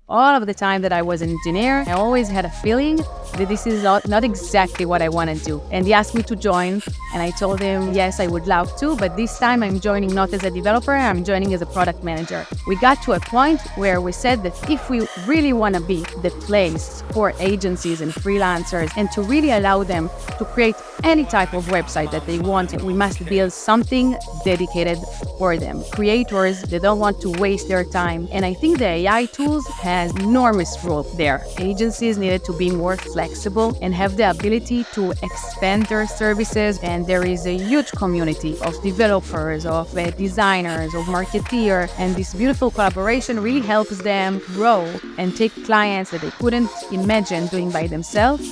all of the time that I was an engineer, I always had a feeling that this is not exactly what I want to do. And he asked me to join, and I told him, yes, I would love to, but this time I'm joining not as a developer, I'm joining as a product manager. We got to a point where we said that if we really want to be the place for agencies and freelancers and to really allow them to create any type of website that they want, we must build something dedicated for them. Creators, they don't want to waste their time. And I think the AI tools has enormous role there. Agencies needed to be more flexible and have the ability to expand their services. And there is a huge community of developers, of designers, of marketeers. And this beautiful collaboration really helps them grow and take clients that they couldn't imagine doing by themselves.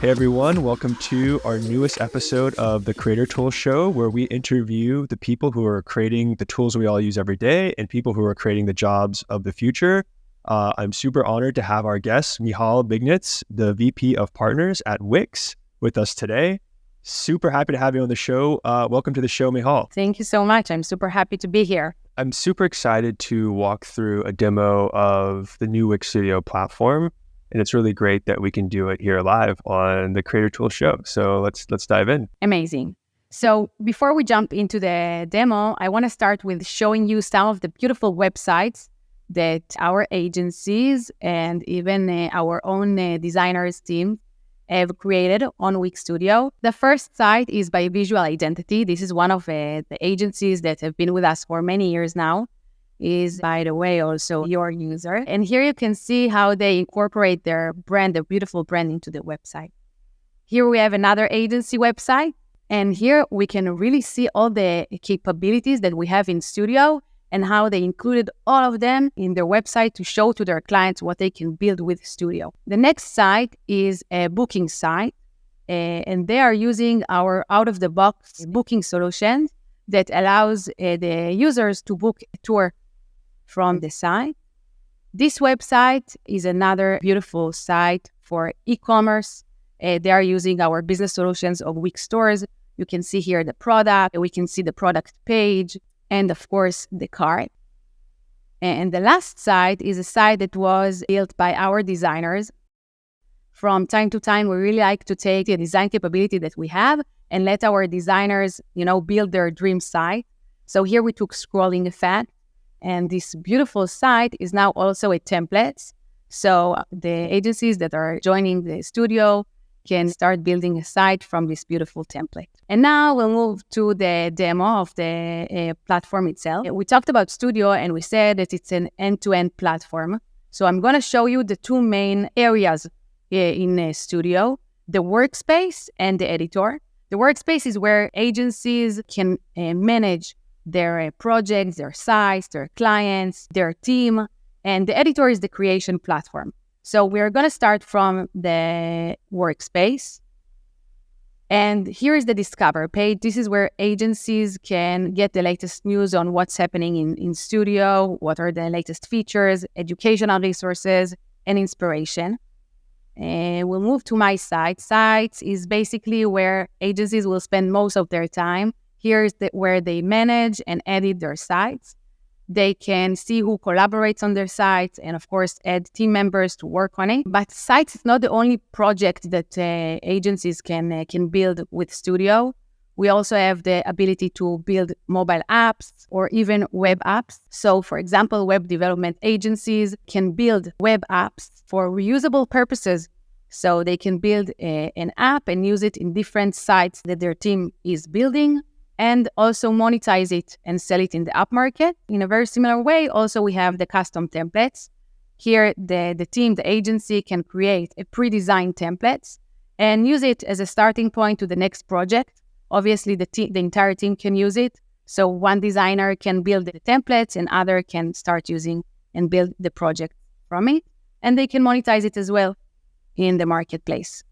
Hey everyone, welcome to our newest episode of the Creator Tools Show, where we interview the people who are creating the tools we all use every day and people who are creating the jobs of the future. I'm super honored to have our guest, Michal Bignitz, the VP of Partners at Wix, with us today. Super happy to have you on the show. Welcome to the show, Michal. Thank you so much. I'm super happy to be here. I'm super excited to walk through a demo of the new Wix Studio platform. And it's really great that we can do it here live on the Creator Tools Show. So let's dive in. Amazing. So before we jump into the demo, I want to start with showing you some of the beautiful websites that our agencies and even our own designers team have created on Wix Studio. The first site is by Visual Identity. This is one of the agencies that have been with us for many years now. Is, by the way, also your user. And here you can see how they incorporate their brand, their beautiful brand into the website. Here we have another agency website. And here we can really see all the capabilities that we have in Studio and how they included all of them in their website to show to their clients what they can build with Studio. The next site is a booking site. And they are using our out-of-the-box booking solution that allows the users to book a tour from the site. This website is another beautiful site for e-commerce. They are using our business solutions of Wix stores. You can see here the product. We can see the product page and, of course, the cart. And the last site is a site that was built by our designers. From time to time, we really like to take the design capability that we have and let our designers, build their dream site. So here we took scrolling effect. And this beautiful site is now also a template. So the agencies that are joining the studio can start building a site from this beautiful template. And now we'll move to the demo of the platform itself. We talked about Studio and we said that it's an end-to-end platform. So I'm going to show you the two main areas in Studio, the workspace and the editor. The workspace is where agencies can manage their projects, their sites, their clients, their team, and the editor is the creation platform. So we're going to start from the workspace. And here is the Discover page. This is where agencies can get the latest news on what's happening in Studio, what are the latest features, educational resources, and inspiration. And we'll move to my site. Sites is basically where agencies will spend most of their time. Here's where they manage and edit their sites. They can see who collaborates on their sites and, of course, add team members to work on it. But sites is not the only project that agencies can build with Studio. We also have the ability to build mobile apps or even web apps. So, for example, web development agencies can build web apps for reusable purposes. So they can build an app and use it in different sites that their team is building, and also monetize it and sell it in the app market. In a very similar way, also we have the custom templates. Here, the team, the agency can create a pre-designed templates and use it as a starting point to the next project. Obviously, the entire team can use it. So one designer can build the templates and other can start using and build the project from it. And they can monetize it as well in the marketplace.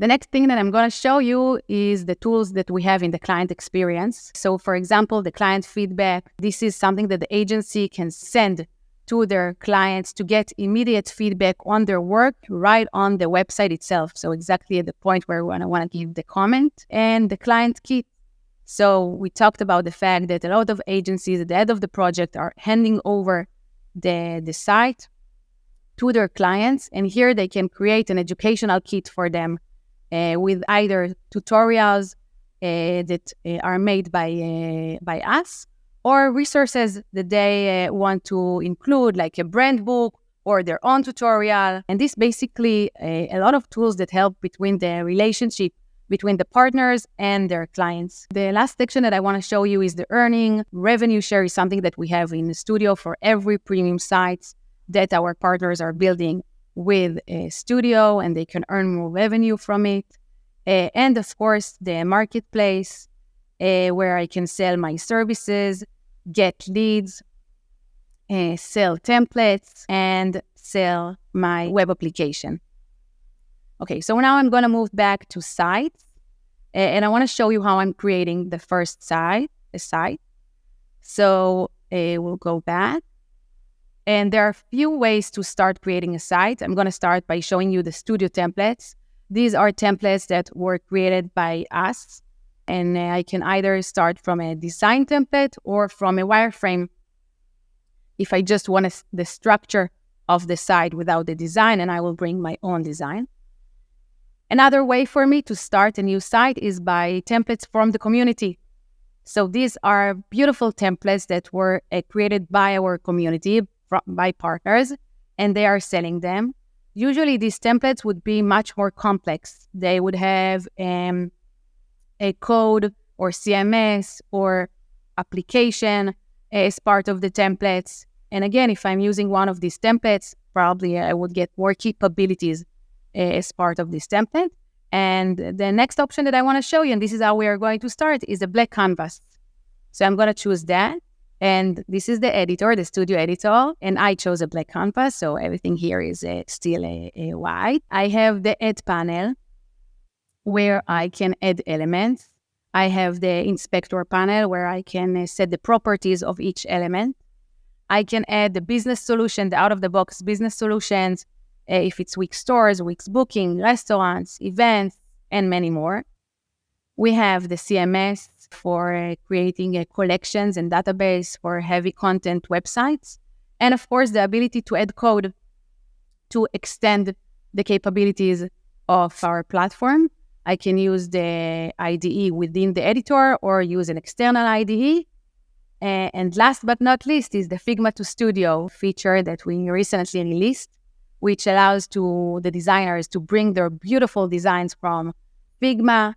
The next thing that I'm going to show you is the tools that we have in the client experience. So, for example, the client feedback. This is something that the agency can send to their clients to get immediate feedback on their work right on the website itself. So exactly at the point where we want to give the comment. And the client kit. So we talked about the fact that a lot of agencies at the end of the project are handing over the site to their clients. And here they can create an educational kit for them with either tutorials that are made by us, or resources that they want to include, like a brand book or their own tutorial. And this basically a lot of tools that help between the relationship between the partners and their clients. The last section that I want to show you is the earning. Revenue share is something that we have in the studio for every premium site that our partners are building with a studio, and they can earn more revenue from it. And of course, the marketplace, where I can sell my services, get leads, sell templates, and sell my web application. Okay, so now I'm going to move back to sites, and I want to show you how I'm creating the first site. So we'll go back. And there are a few ways to start creating a site. I'm going to start by showing you the studio templates. These are templates that were created by us. And I can either start from a design template or from a wireframe if I just want the structure of the site without the design, and I will bring my own design. Another way for me to start a new site is by templates from the community. So these are beautiful templates that were created by our community, by partners, and they are selling them. Usually these templates would be much more complex. They would have a code or CMS or application as part of the templates. And again, if I'm using one of these templates, probably I would get more capabilities as part of this template. And the next option that I want to show you, and this is how we are going to start, is a black canvas. So I'm going to choose that. And this is the editor, the studio editor. And I chose a black canvas, so everything here is still a white. I have the add panel where I can add elements. I have the inspector panel where I can set the properties of each element. I can add the business solution, the out-of-the-box business solutions, if it's Wix stores, Wix booking, restaurants, events, and many more. We have the CMS for creating collections and database for heavy content websites. And of course, the ability to add code to extend the capabilities of our platform. I can use the IDE within the editor or use an external IDE. And last but not least is the Figma to Studio feature that we recently released, which allows the designers to bring their beautiful designs from Figma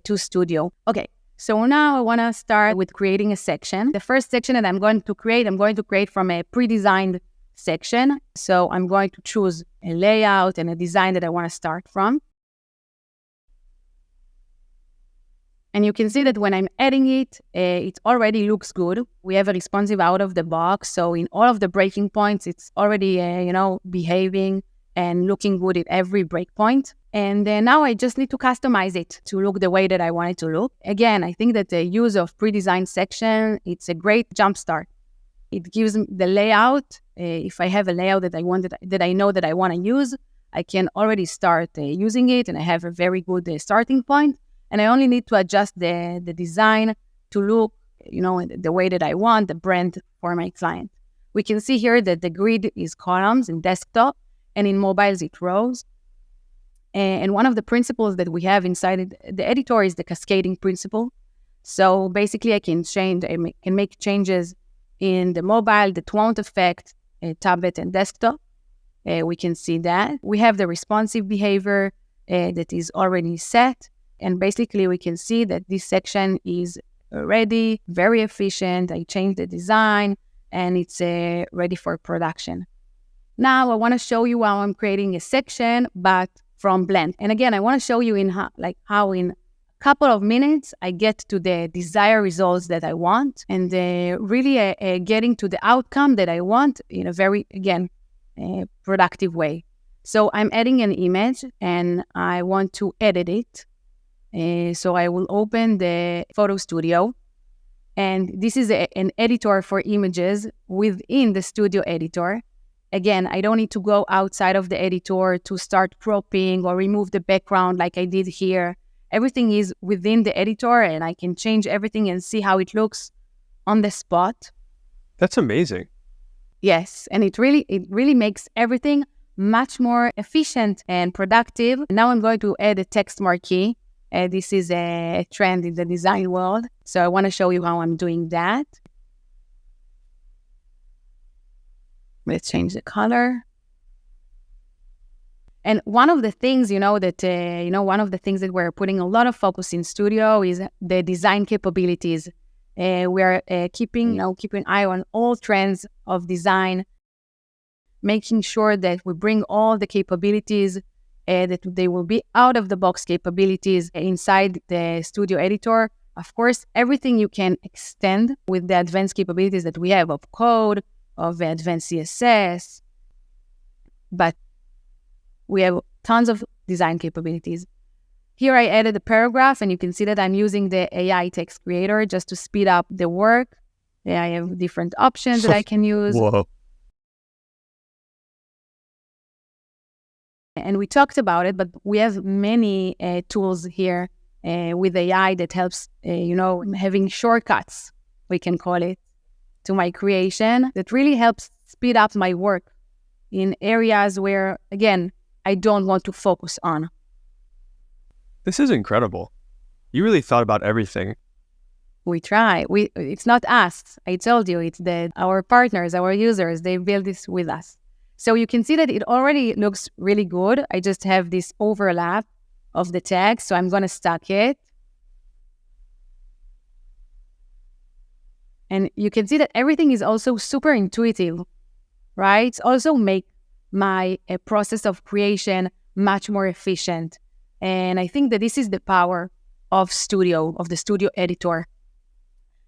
to Studio. Okay, so now I want to start with creating a section. The first section that I'm going to create from a pre-designed section. So I'm going to choose a layout and a design that I want to start from. And you can see that when I'm adding it, it already looks good. We have a responsive out of the box. So in all of the breaking points, it's already, behaving and looking good at every breakpoint. And now I just need to customize it to look the way that I want it to look. Again, I think that the use of pre-designed section, it's a great jumpstart. It gives the layout. If I have a layout that I know that I want to use, I can already start using it, and I have a very good starting point. And I only need to adjust the design to look, the way that I want, the brand for my client. We can see here that the grid is columns in desktop, and in mobiles it rows. And one of the principles that we have inside the editor is the cascading principle. So basically I can make changes in the mobile that won't affect tablet and desktop. We can see that. We have the responsive behavior that is already set. And basically, we can see that this section is ready, very efficient. I changed the design, and it's ready for production. Now, I want to show you how I'm creating a section, but from Blend. And again, I want to show you how in a couple of minutes, I get to the desired results that I want, and really getting to the outcome that I want in a very, productive way. So I'm adding an image, and I want to edit it. So I will open the Photo Studio, and this is an editor for images within the Studio editor. Again, I don't need to go outside of the editor to start cropping or remove the background like I did here. everything is within the editor and I can change everything and see how it looks on the spot. That's amazing. Yes, and it really makes everything much more efficient and productive. Now I'm going to add a text marquee. This is a trend in the design world. So I want to show you how I'm doing that. Let's change the color. And one of the things, one of the things that we're putting a lot of focus in Studio is the design capabilities. We're keeping an eye on all trends of design, making sure that we bring all the capabilities, that they will be out-of-the-box capabilities inside the Studio editor. Of course, everything you can extend with the advanced capabilities that we have of code, of advanced CSS. But we have tons of design capabilities. Here I added a paragraph, and you can see that I'm using the AI text creator just to speed up the work. I have different options that I can use. Whoa. And we talked about it, but we have many tools here with AI that helps, having shortcuts, we can call it, to my creation that really helps speed up my work in areas where, again, I don't want to focus on. This is incredible. You really thought about everything. We try. It's not us. I told you, it's our partners, our users. They build this with us. So you can see that it already looks really good. I just have this overlap of the text, so I'm going to stack it. And you can see that everything is also super intuitive, right? It's also make my process of creation much more efficient. And I think that this is the power of Studio, of the Studio editor.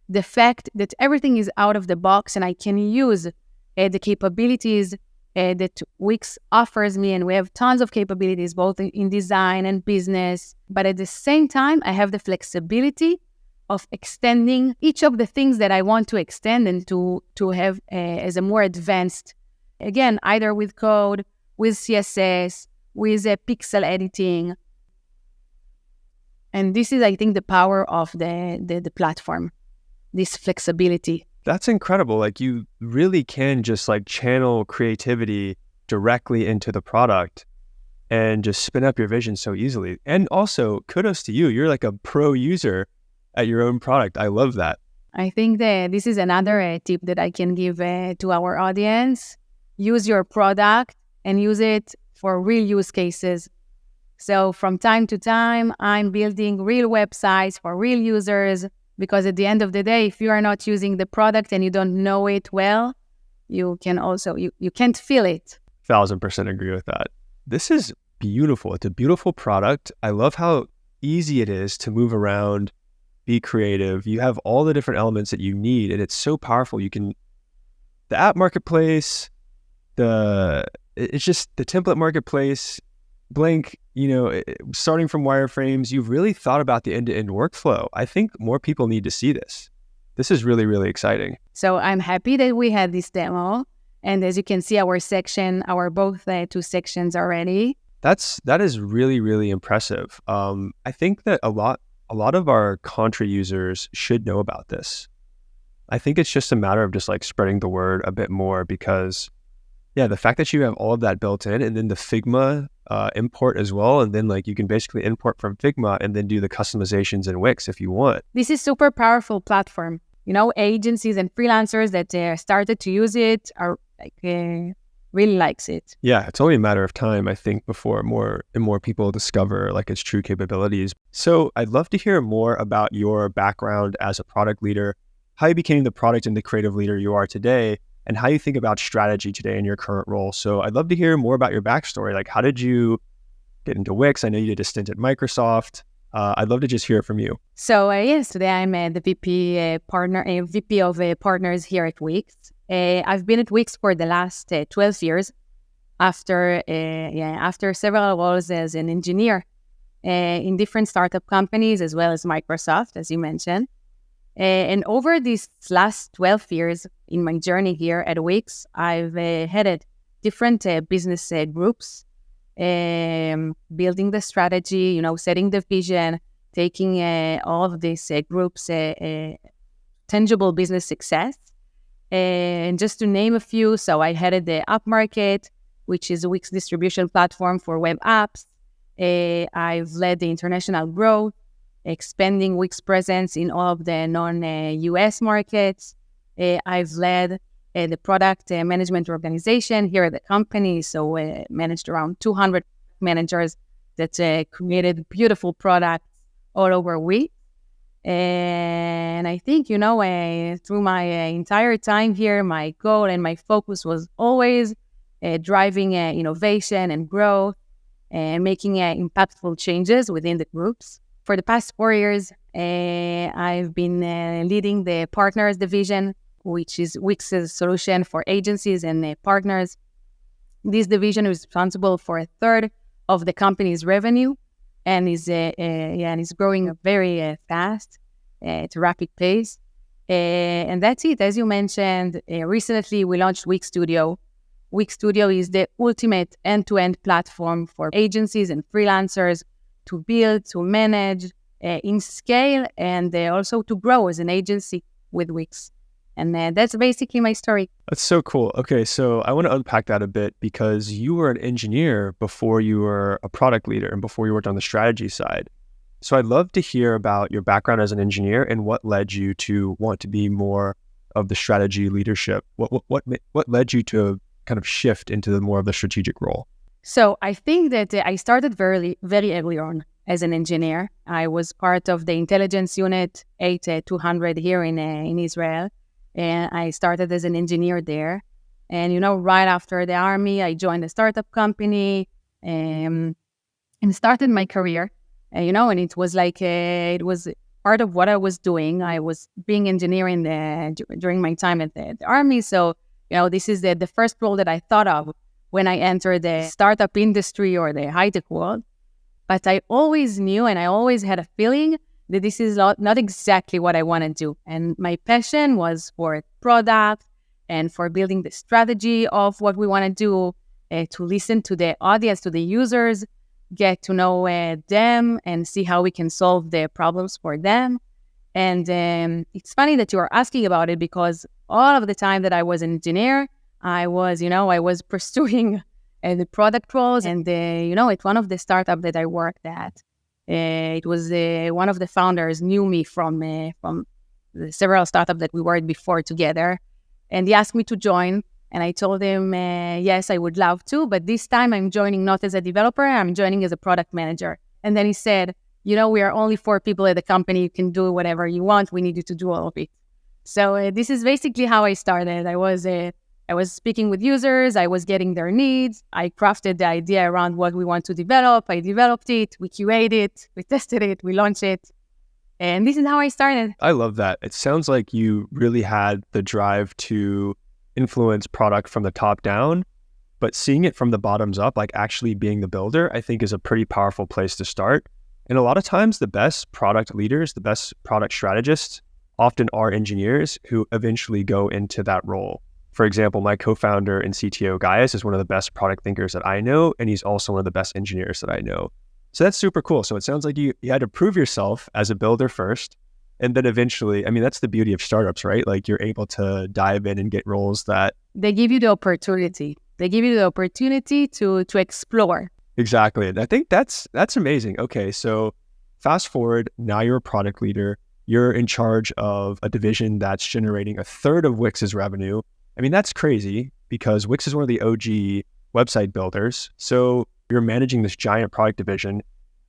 The fact that everything is out of the box and I can use the capabilities that Wix offers me, and we have tons of capabilities both in design and business, but at the same time I have the flexibility of extending each of the things that I want to extend and to have as a more advanced, again, either with code, with CSS, with pixel editing. And this is, I think, the power of the platform, this flexibility. That's incredible. Like, you really can just channel creativity directly into the product and just spin up your vision so easily. And also, kudos to you. You're like a pro user at your own product. I love that. I think that this is another tip that I can give to our audience. Use your product and use it for real use cases. So from time to time, I'm building real websites for real users, because at the end of the day, if you are not using the product and you don't know it well, you can't feel it. 1000% agree with that. This is beautiful. It's a beautiful product. I love how easy it is to move around, be creative. You have all the different elements that you need, and it's so powerful. The app marketplace, it's just the template marketplace, blank, starting from wireframes. You've really thought about the end-to-end workflow. I think more people need to see this. This is really, really exciting. So I'm happy that we had this demo. And as you can see, our both two sections are ready. That is really, really impressive. I think that a lot of our Contra users should know about this. I think it's just a matter of just spreading the word a bit more, because the fact that you have all of that built in, and then the Figma import as well, and then you can basically import from Figma and then do the customizations in Wix if you want. This is super powerful platform. Agencies and freelancers that started to use it are really likes it. Yeah, it's only a matter of time, I think, before more and more people discover its true capabilities. So I'd love to hear more about your background as a product leader, how you became the product and the creative leader you are today, and how you think about strategy today in your current role. So I'd love to hear more about your backstory. How did you get into Wix? I know you did a stint at Microsoft. I'd love to just hear from you. So yes, today I'm the VP of partners here at Wix. I've been at Wix for the last 12 years after several roles as an engineer in different startup companies as well as Microsoft, as you mentioned. And over these last 12 years in my journey here at Wix, I've headed different business groups, building the strategy, setting the vision, taking all of these groups tangible business success. And just to name a few, so I headed the App Market, which is a Wix distribution platform for web apps. I've led the international growth, expanding Wix presence in all of the non-US markets. I've led the product management organization here at the company, so managed around 200 managers that created beautiful products all over Wix. And I think, through my entire time here, my goal and my focus was always driving innovation and growth and making impactful changes within the groups. For the past 4 years, I've been leading the partners division, which is Wix's solution for agencies and partners. This division is responsible for a third of the company's revenue and is growing very fast at a rapid pace. And that's it. As you mentioned, recently we launched Wix Studio. Wix Studio is the ultimate end-to-end platform for agencies and freelancers to build, to manage, in scale, and also to grow as an agency with Wix. And that's basically my story. That's so cool. Okay, so I want to unpack that a bit because you were an engineer before you were a product leader and before you worked on the strategy side. So I'd love to hear about your background as an engineer and what led you to want to be more of the strategy leadership. What led you to kind of shift into more of the strategic role? So I think that I started very early on as an engineer. I was part of the intelligence unit 8200 here in Israel. And I started as an engineer there. And, right after the army, I joined a startup company and started my career. And it was like, it was part of what I was doing. I was being engineering during my time at the army. So, this is the first role that I thought of when I entered the startup industry or the high-tech world. But I always knew and I always had a feeling that this is not exactly what I want to do. And my passion was for product and for building the strategy of what we want to do, to listen to the audience, to the users, get to know them and see how we can solve the problems for them. And it's funny that you are asking about it because all of the time that I was an engineer, I was pursuing the product roles. And, it's one of the startups that I worked at. It was one of the founders knew me from the several startups that we worked before together. And he asked me to join. And I told him, yes, I would love to. But this time I'm joining not as a developer, I'm joining as a product manager. And then he said, we are only 4 people at the company. You can do whatever you want. We need you to do all of it. So this is basically how I started. I was speaking with users. I was getting their needs. I crafted the idea around what we want to develop. I developed it. We QA'd it. We tested it. We launched it. And this is how I started. I love that. It sounds like you really had the drive to influence product from the top down, but seeing it from the bottoms up, like actually being the builder, I think is a pretty powerful place to start. And a lot of times the best product leaders, the best product strategists often are engineers who eventually go into that role. For example, my co-founder and CTO, Gaius, is one of the best product thinkers that I know, and he's also one of the best engineers that I know. So that's super cool. So it sounds like you had to prove yourself as a builder first, and then eventually, that's the beauty of startups, right? Like you're able to dive in and get roles that... They give you the opportunity. They give you the opportunity to explore. Exactly. And I think that's amazing. Okay, so fast forward, now you're a product leader. You're in charge of a division that's generating a third of Wix's revenue. That's crazy because Wix is one of the OG website builders. So you're managing this giant product division.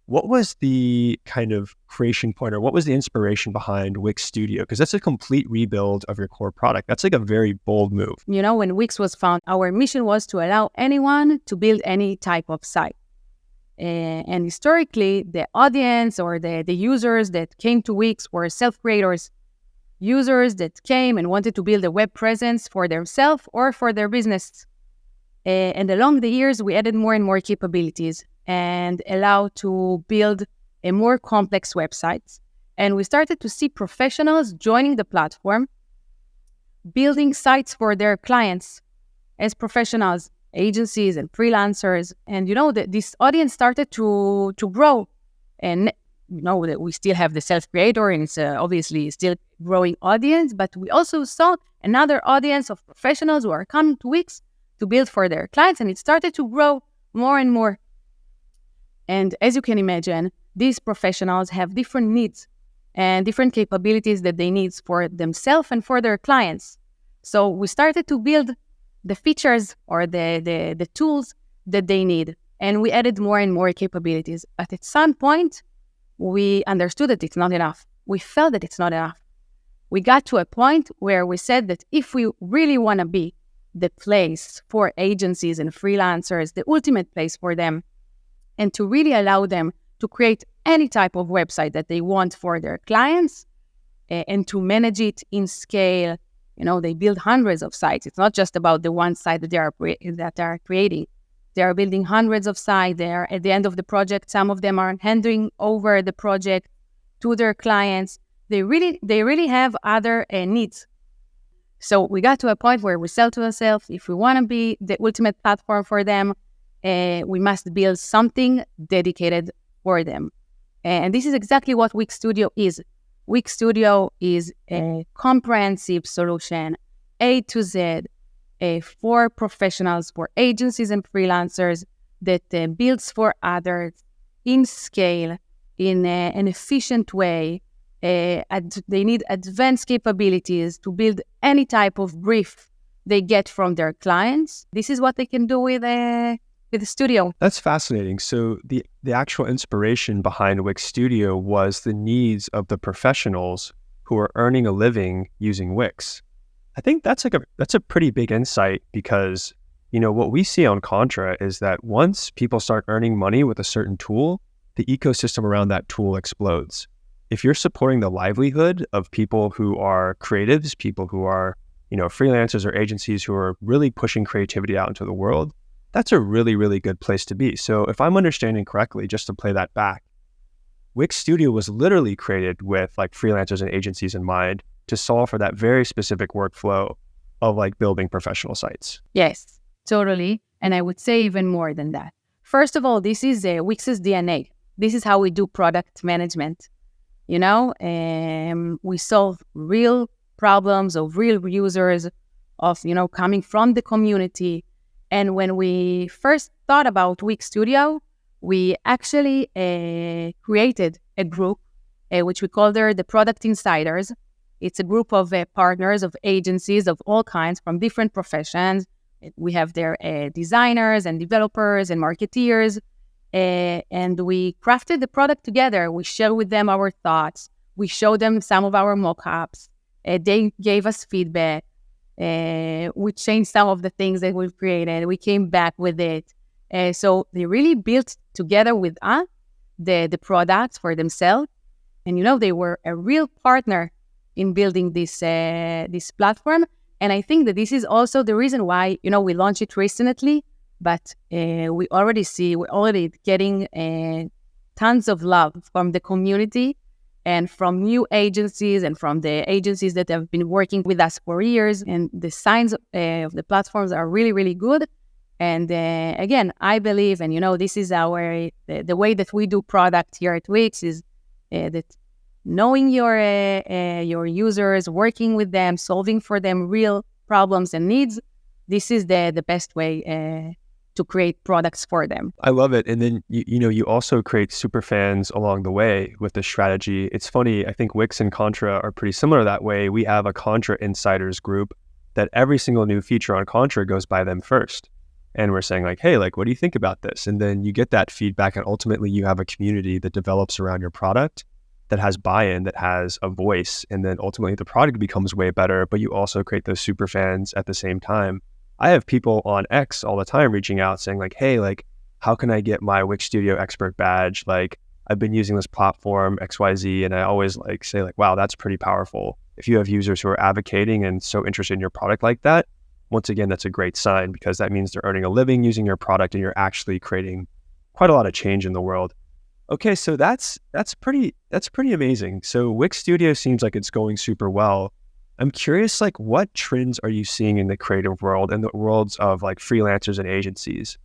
What was the kind of creation point or what was the inspiration behind Wix Studio? Because that's a complete rebuild of your core product. That's like a very bold move. When Wix was found, our mission was to allow anyone to build any type of site. And historically, the audience or the users that came to Wix were self-creators. Users that came and wanted to build a web presence for themselves or for their business. And along the years, we added more and more capabilities and allowed to build a more complex websites. And we started to see professionals joining the platform, building sites for their clients as professionals, agencies and freelancers. And, this audience started to grow. And that we still have the self-creator, and it's obviously still growing audience, but we also saw another audience of professionals who are coming to Wix to build for their clients, and it started to grow more and more. And as you can imagine, these professionals have different needs and different capabilities that they need for themselves and for their clients. So we started to build the features or the tools that they need. And we added more and more capabilities. But at some point, we understood that it's not enough. We felt that it's not enough. We got to a point where we said that if we really want to be the place for agencies and freelancers, the ultimate place for them, and to really allow them to create any type of website that they want for their clients and to manage it in scale. They build hundreds of sites. It's not just about the one site that they are creating. They are building hundreds of sites. They are at the end of the project. Some of them are handing over the project to their clients. They really have other needs. So we got to a point where we said to ourselves, if we want to be the ultimate platform for them, we must build something dedicated for them. And this is exactly what Wix Studio is. Wix Studio is a comprehensive solution, A to Z, for professionals, for agencies and freelancers that builds for others in scale, in an efficient way. They need advanced capabilities to build any type of brief they get from their clients. This is what they can do with the Studio. That's fascinating. So the actual inspiration behind Wix Studio was the needs of the professionals who are earning a living using Wix. I think that's a pretty big insight because, what we see on Contra is that once people start earning money with a certain tool, the ecosystem around that tool explodes. If you're supporting the livelihood of people who are creatives, people who are, freelancers or agencies who are really pushing creativity out into the world, that's a really, really good place to be. So if I'm understanding correctly, just to play that back, Wix Studio was literally created with freelancers and agencies in mind to solve for that very specific workflow of building professional sites. Yes, totally. And I would say even more than that. First of all, this is Wix's DNA. This is how we do product management. We solve real problems of real users, of, coming from the community. And when we first thought about Wix Studio, we actually created a group, which we call the Product Insiders. It's a group of partners, of agencies of all kinds from different professions. We have their designers and developers and marketeers. And we crafted the product together. We shared with them our thoughts. We showed them some of our mock-ups. They gave us feedback. We changed some of the things that we've created. We came back with it. So they really built together with us the products for themselves. And, they were a real partner in building this platform. And I think that this is also the reason why, we launched it recently, but we're already getting tons of love from the community and from new agencies and from the agencies that have been working with us for years. And the signs of the platforms are really, really good. And again, I believe, and this is the way that we do product here at Wix is that knowing your users, working with them, solving for them real problems and needs, this is the best way to create products for them. I love it. And then, you also create super fans along the way with this strategy. It's funny, I think Wix and Contra are pretty similar that way. We have a Contra Insiders group that every single new feature on Contra goes by them first. And we're saying hey, what do you think about this? And then you get that feedback, and ultimately you have a community that develops around your product that has buy-in, that has a voice. And then ultimately the product becomes way better, but you also create those super fans at the same time. I have people on X all the time reaching out saying hey, how can I get my Wix Studio expert badge? I've been using this platform XYZ, and I always say wow, that's pretty powerful. If you have users who are advocating and so interested in your product like that, once again, that's a great sign because that means they're earning a living using your product and you're actually creating quite a lot of change in the world. Okay, so that's pretty amazing. So Wix Studio seems like it's going super well. I'm curious, what trends are you seeing in the creative world and the worlds of freelancers and agencies?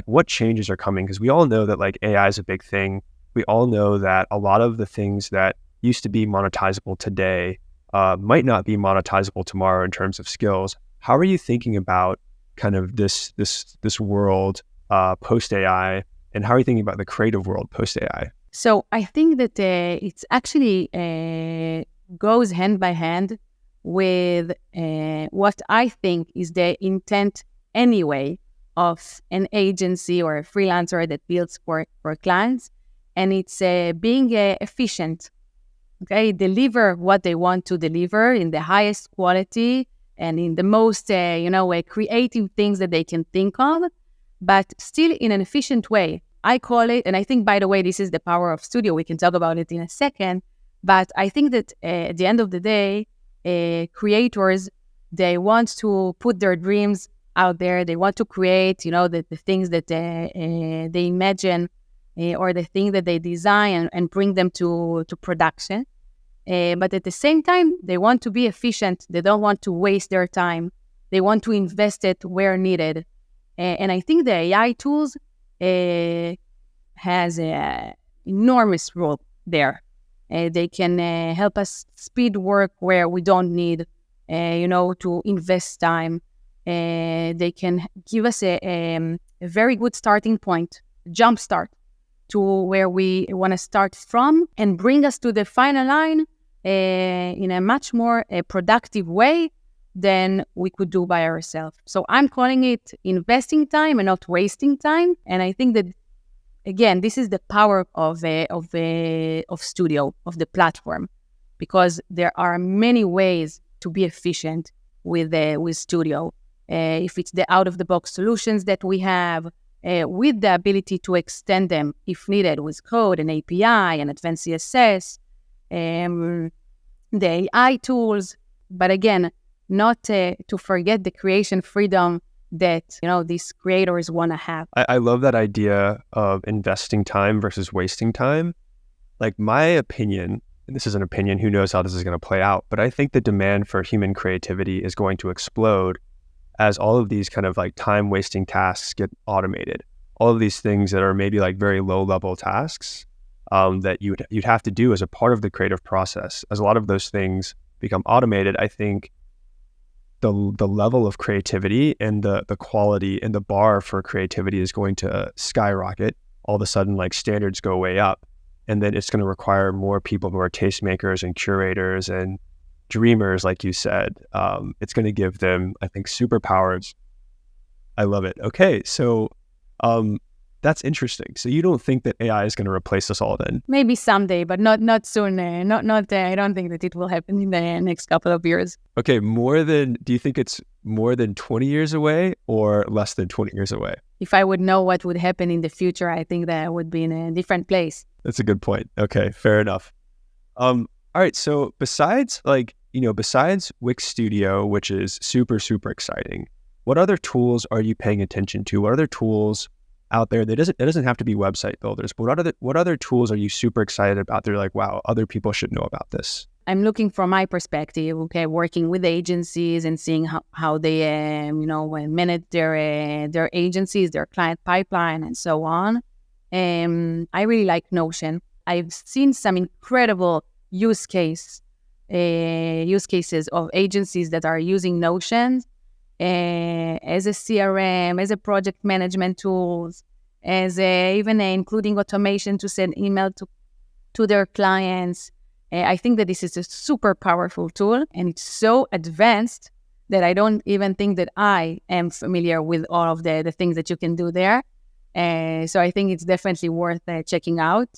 What changes are coming? Because we all know that AI is a big thing. we all know that a lot of the things that used to be monetizable today might not be monetizable tomorrow in terms of skills. How are you thinking about kind of this world post AI, and how are you thinking about the creative world post AI? So I think that it's actually goes hand by hand with what I think is the intent anyway of an agency or a freelancer that builds for clients, and it's being efficient. Okay, deliver what they want to deliver in the highest quality and in the most creative things that they can think of, but still in an efficient way. I call it, and I think, by the way, this is the power of Studio. We can talk about it in a second. But I think that at the end of the day, creators, they want to put their dreams out there. They want to create, the things that they imagine or the thing that they design and bring them to production. But at the same time, they want to be efficient. They don't want to waste their time. They want to invest it where needed. And I think the AI tools has an enormous role there. They can help us speed work where we don't need, to invest time. They can give us a very good starting point, jump start to where we want to start from and bring us to the final line in a much more productive way than we could do by ourselves. So I'm calling it investing time and not wasting time. And I think that, again, this is the power of Studio, of the platform, because there are many ways to be efficient with Studio. If it's the out-of-the-box solutions that we have, with the ability to extend them if needed with code and API and advanced CSS, the AI tools. But again, not to forget the creation freedom that these creators want to have. I love that idea of investing time versus wasting time. Like, my opinion, and this is an opinion, who knows how this is going to play out, but I think the demand for human creativity is going to explode as all of these kind of like time wasting tasks get automated. All of these things that are maybe like very low level tasks that you'd have to do as a part of the creative process. As a lot of those things become automated, I think the level of creativity and the quality and the bar for creativity is going to skyrocket. All of a sudden, like, standards go way up, and then it's going to require more people who are tastemakers and curators and dreamers, like you said. It's going to give them, I think, superpowers. I love it. Okay, so that's interesting. So you don't think that AI is going to replace us all then? Maybe someday, but not soon. I don't think that it will happen in the next couple of years. Okay, do you think it's more than 20 years away or less than 20 years away? If I would know what would happen in the future, I think that I would be in a different place. That's a good point. Okay, fair enough. All right, so besides Wix Studio, which is super, super exciting, what other tools are you paying attention to? What other tools out there? It doesn't have to be website builders, but what other tools are you super excited about? They're like, wow, other people should know about this. I'm looking from my perspective, working with agencies and seeing how they manage their agencies, their client pipeline, and so on. I really like Notion. I've seen some incredible use cases of agencies that are using Notion as a CRM, as a project management tools, as even including automation to send email to their clients. I think that this is a super powerful tool, and it's so advanced that I don't even think that I am familiar with all of the things that you can do there. So I think it's definitely worth checking out.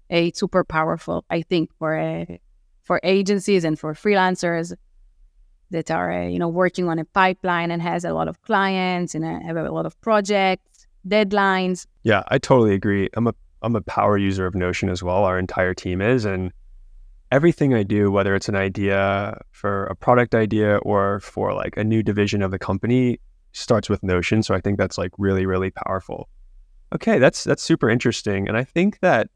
It's super powerful, I think, for agencies and for freelancers that are working on a pipeline and has a lot of clients and have a lot of projects, deadlines. Yeah, I totally agree. I'm a power user of Notion as well. Our entire team is, and everything I do, whether it's an idea for a product idea or for like a new division of the company, starts with Notion. So I think that's like really, really powerful. Okay, that's super interesting. And I think that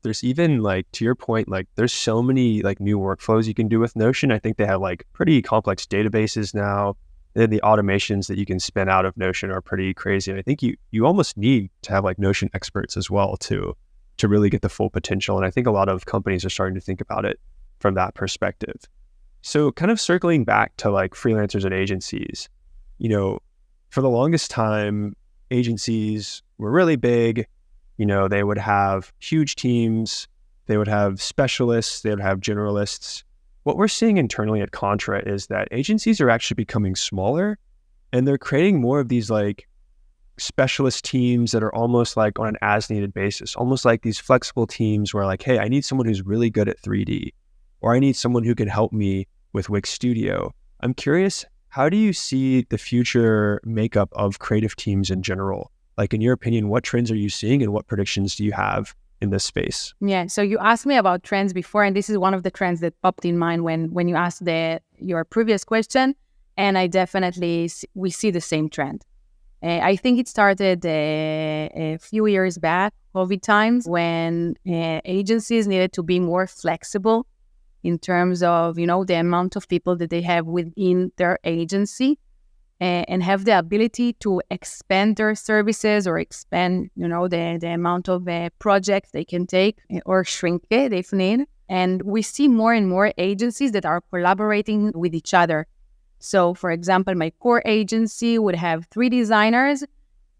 there's even, like, to your point, like, there's so many like new workflows you can do with Notion. I think they have like pretty complex databases now. And then the automations that you can spin out of Notion are pretty crazy. And I think you almost need to have like Notion experts as well to to really get the full potential. And I think a lot of companies are starting to think about it from that perspective. So kind of circling back to like freelancers and agencies, for the longest time, agencies were really big. They would have huge teams, they would have specialists, they would have generalists. What we're seeing internally at Contra is that agencies are actually becoming smaller, and they're creating more of these like specialist teams that are almost like on an as needed basis, almost like these flexible teams where like, hey, I need someone who's really good at 3D, or I need someone who can help me with Wix Studio. I'm curious, how do you see the future makeup of creative teams in general? Like, in your opinion, what trends are you seeing and what predictions do you have in this space? Yeah, so you asked me about trends before, and this is one of the trends that popped in mind when you asked your previous question, and I definitely, we see the same trend. I think it started a few years back, COVID times, when agencies needed to be more flexible in terms of, the amount of people that they have within their agency, and have the ability to expand their services or expand, the amount of projects they can take, or shrink it if needed. And we see more and more agencies that are collaborating with each other. So, for example, my core agency would have 3 designers,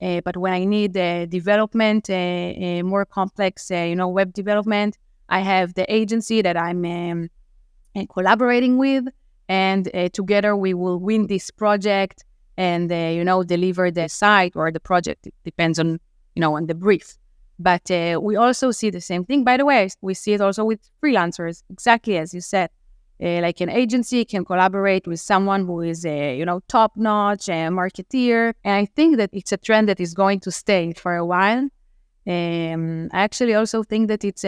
but when I need development, more complex, web development, I have the agency that I'm collaborating with, and together we will win this project and, deliver the site or the project. It depends on, on the brief. But we also see the same thing. By the way, we see it also with freelancers, exactly as you said. Like an agency can collaborate with someone who is a, top-notch marketeer. And I think that it's a trend that is going to stay for a while. I actually also think that it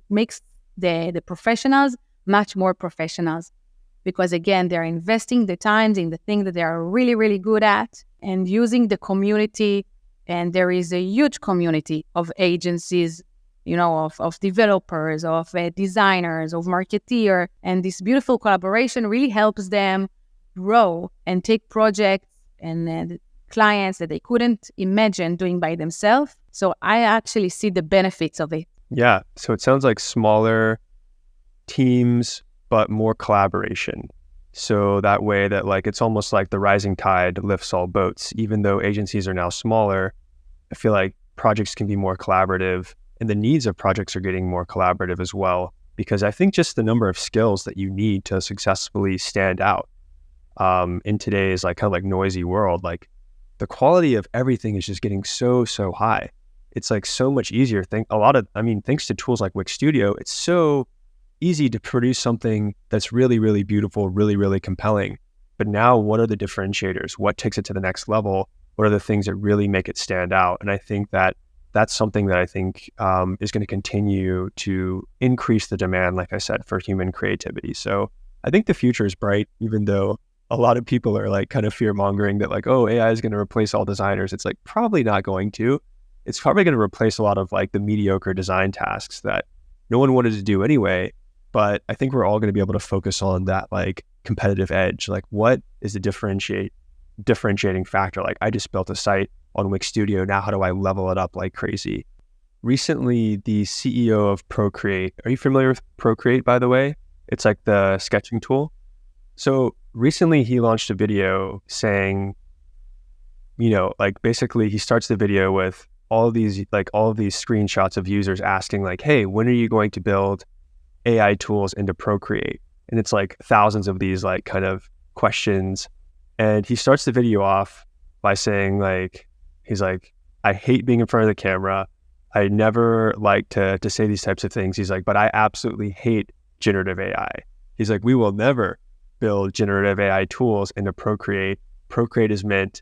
makes the professionals much more professionals, because again, they're investing the time in the thing that they are really, really good at, and using the community. And there is a huge community of agencies, of developers, of designers, of marketeer. And this beautiful collaboration really helps them grow and take projects and clients that they couldn't imagine doing by themselves. So I actually see the benefits of it. Yeah. So it sounds like smaller teams, but more collaboration. So that way that like, it's almost like the rising tide lifts all boats. Even though agencies are now smaller, I feel like projects can be more collaborative, and the needs of projects are getting more collaborative as well, because I think just the number of skills that you need to successfully stand out in today's like kind of like noisy world, like the quality of everything is just getting so high. It's like so much easier. Thanks to tools like Wix Studio, it's so easy to produce something that's really, really beautiful, really, really compelling. But now what are the differentiators? What takes it to the next level? What are the things that really make it stand out? And I think that that's something that I think is going to continue to increase the demand, like I said, for human creativity. So I think the future is bright, even though a lot of people are like kind of fear-mongering that like, oh, AI is going to replace all designers. It's like probably not going to. It's probably going to replace a lot of like the mediocre design tasks that no one wanted to do anyway. But I think we're all going to be able to focus on that like competitive edge. Like, what is the differentiating factor? Like, I just built a site on Wix Studio. Now, how do I level it up like crazy? Recently, the CEO of Procreate, are you familiar with Procreate, by the way? It's like the sketching tool. So recently he launched a video saying, like basically he starts the video with all of these screenshots of users asking like, hey, when are you going to build AI tools into Procreate? And it's like thousands of these like kind of questions. And he starts the video off by saying like, he's like, I hate being in front of the camera. I never like to say these types of things. He's like, but I absolutely hate generative AI. He's like, we will never build generative AI tools into Procreate. Procreate is meant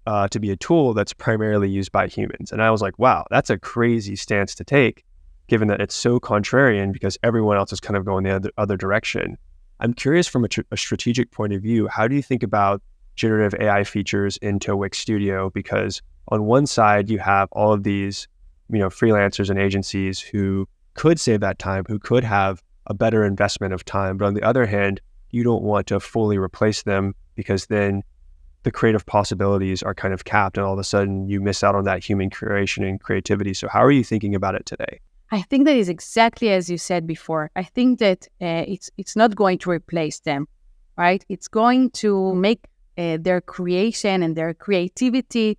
to be a tool that's primarily used by humans. And I was like, wow, that's a crazy stance to take, given that it's so contrarian because everyone else is kind of going the other direction. I'm curious from a strategic point of view, how do you think about generative AI features into Wix Studio? Because on one side, you have all of these, freelancers and agencies who could save that time, who could have a better investment of time. But on the other hand, you don't want to fully replace them, because then the creative possibilities are kind of capped, and all of a sudden you miss out on that human creation and creativity. So how are you thinking about it today? I think that is exactly as you said before. I think that it's not going to replace them, right? It's going to make their creation and their creativity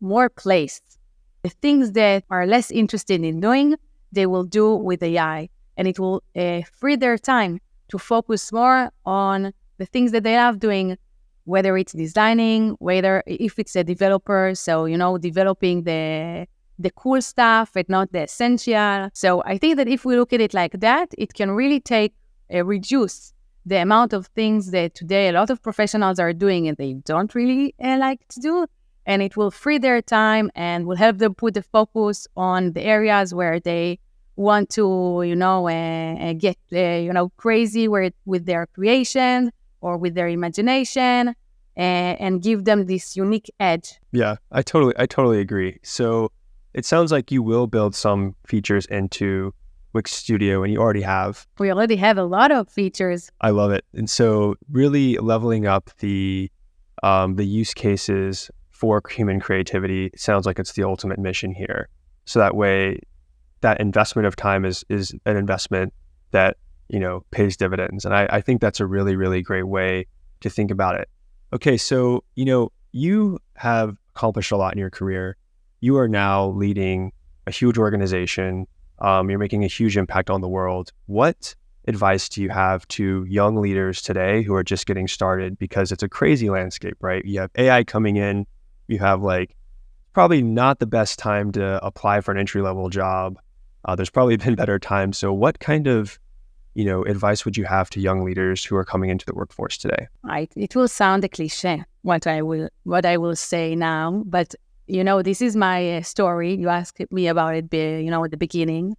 more placed. The things that are less interested in doing, they will do with AI, and it will free their time to focus more on the things that they love doing, whether it's designing, whether if it's a developer, so developing the cool stuff and not the essential. So I think that if we look at it like that, it can really reduce the amount of things that today a lot of professionals are doing and they don't really like to do. And it will free their time and will help them put the focus on the areas where they want to, get, crazy with their creation or with their imagination, and give them this unique edge. Yeah, I totally agree. So it sounds like you will build some features into Wix Studio, and you already have. We already have a lot of features. I love it. And so really leveling up the use cases for human creativity sounds like it's the ultimate mission here. So that way, that investment of time is an investment that, pays dividends. And I think that's a really, really great way to think about it. Okay, so, you have accomplished a lot in your career. You are now leading a huge organization. You're making a huge impact on the world. What advice do you have to young leaders today who are just getting started? Because it's a crazy landscape, right? You have AI coming in. You have probably not the best time to apply for an entry-level job. There's probably been better times. So what kind of, advice would you have to young leaders who are coming into the workforce today? Right. It will sound a cliche, what I will say now, but this is my story. You asked me about it, at the beginning.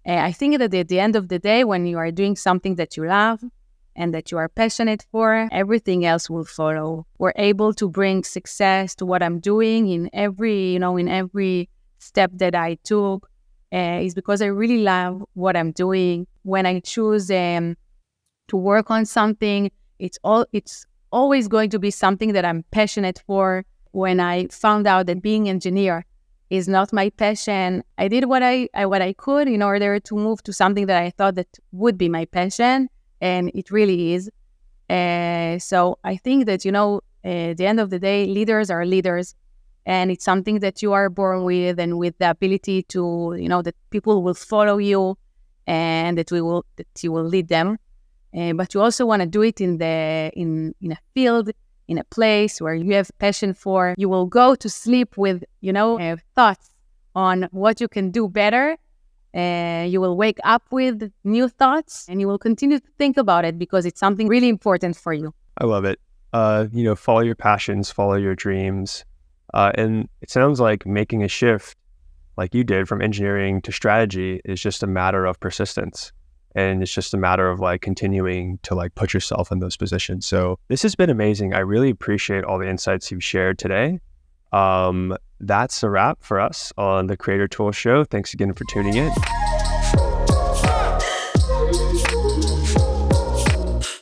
I think that at the end of the day, when you are doing something that you love and that you are passionate for, everything else will follow. We're able to bring success to what I'm doing in every step that I took. Is because I really love what I'm doing. When I choose to work on something, it's always going to be something that I'm passionate for. When I found out that being an engineer is not my passion, I did what I could in order to move to something that I thought that would be my passion, and it really is. So I think that at the end of the day, leaders are leaders, and it's something that you are born with, and with the ability to that people will follow you, and that you will lead them. But you also want to do it in a field, in a place where you have passion for. You will go to sleep with, thoughts on what you can do better. You will wake up with new thoughts, and you will continue to think about it because it's something really important for you. I love it. Follow your passions, follow your dreams. And it sounds like making a shift like you did from engineering to strategy is just a matter of persistence. And it's just a matter of continuing to put yourself in those positions. So this has been amazing. I really appreciate all the insights you've shared today. That's a wrap for us on the Creator Tool Show. Thanks again for tuning in.